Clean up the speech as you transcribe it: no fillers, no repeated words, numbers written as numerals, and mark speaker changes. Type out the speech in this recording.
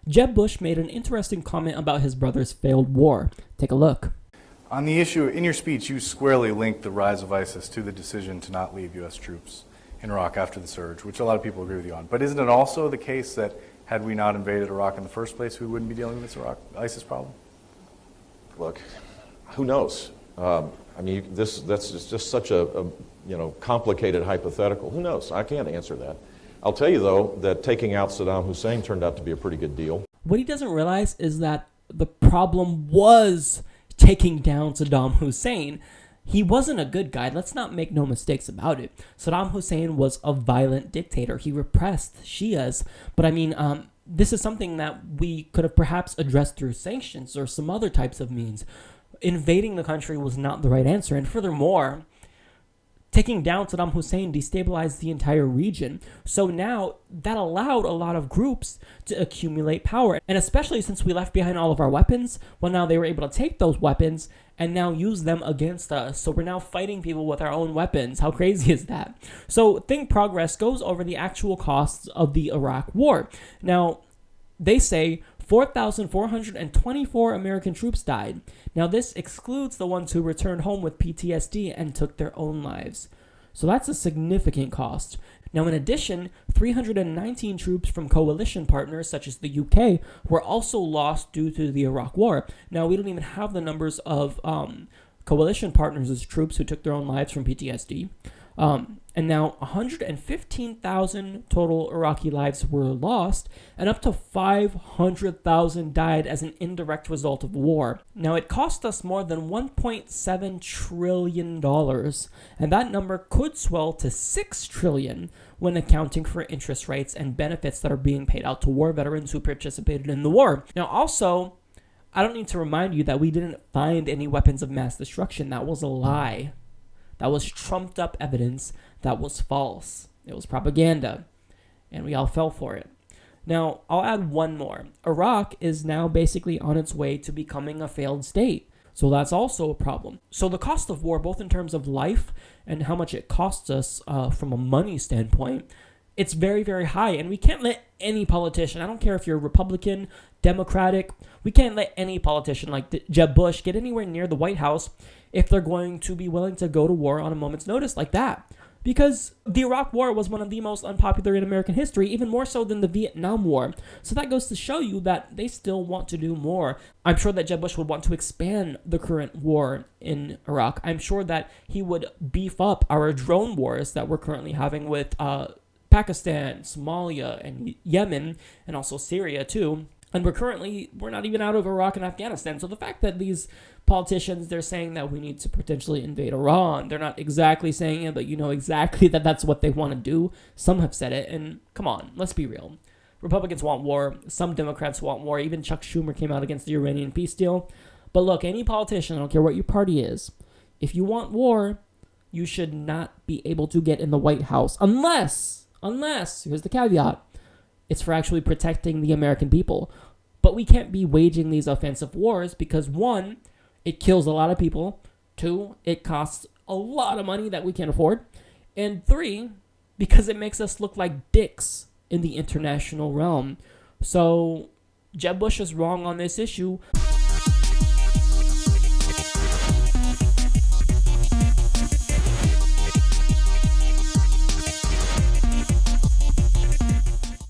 Speaker 1: Jeb Bush made an interesting comment about his brother's failed war. Take a look.
Speaker 2: On the issue, in your speech, you squarely linked the rise of ISIS to the decision to not leave U.S. troops in Iraq after the surge, which a lot of people agree with you on. But isn't it also the case that had we not invaded Iraq in the first place, we wouldn't be dealing with this ISIS problem?
Speaker 3: Look, who knows? I mean, that's just such a complicated hypothetical. Who knows? I can't answer that. I'll tell you, though, that taking out Saddam Hussein turned out to be a pretty good deal.
Speaker 1: What he doesn't realize is that the problem was taking down Saddam Hussein. He wasn't a good guy. Let's not make no mistakes about it. Saddam Hussein was a violent dictator. He repressed Shias. But I mean, this is something that we could have perhaps addressed through sanctions or some other types of means. Invading the country was not the right answer. And furthermore, taking down Saddam Hussein destabilized the entire region. So now that allowed a lot of groups to accumulate power. And especially since we left behind all of our weapons, well, now they were able to take those weapons and now use them against us. So we're now fighting people with our own weapons. How crazy is that? So Think Progress goes over the actual costs of the Iraq War. Now, they say 4,424 American troops died. Now, this excludes the ones who returned home with PTSD and took their own lives. So that's a significant cost. Now, in addition, 319 troops from coalition partners such as the UK were also lost due to the Iraq War. Now, we don't even have the numbers of coalition partners as troops who took their own lives from PTSD. And now 115,000 total Iraqi lives were lost, and up to 500,000 died as an indirect result of war. Now, it cost us more than $1.7 trillion, and that number could swell to $6 trillion when accounting for interest rates and benefits that are being paid out to war veterans who participated in the war. Now, also, I don't need to remind you that we didn't find any weapons of mass destruction. That was a lie. That was trumped up evidence that was false. It was propaganda, and we all fell for it. Now, I'll add one more. Iraq is now basically on its way to becoming a failed state, so that's also a problem. So the cost of war, both in terms of life and how much it costs us from a money standpoint, it's very, very high, and we can't let any politician, I don't care if you're Republican, Democratic, we can't let any politician like Jeb Bush get anywhere near the White House if they're going to be willing to go to war on a moment's notice like that. Because the Iraq War was one of the most unpopular in American history, even more so than the Vietnam War. So that goes to show you that they still want to do more. I'm sure that Jeb Bush would want to expand the current war in Iraq. I'm sure that he would beef up our drone wars that we're currently having with Pakistan, Somalia, and Yemen, and also Syria too. And we're not even out of Iraq and Afghanistan. So the fact that these politicians, they're saying that we need to potentially invade Iran. They're not exactly saying it, but you know exactly that that's what they want to do. Some have said it, and come on, let's be real. Republicans want war. Some Democrats want war. Even Chuck Schumer came out against the Iranian peace deal. But look, any politician, I don't care what your party is, if you want war, you should not be able to get in the White House unless, here's the caveat, it's for actually protecting the American people. But we can't be waging these offensive wars because, one, it kills a lot of people. Two, it costs a lot of money that we can't afford. And three, because it makes us look like dicks in the international realm. So Jeb Bush is wrong on this issue.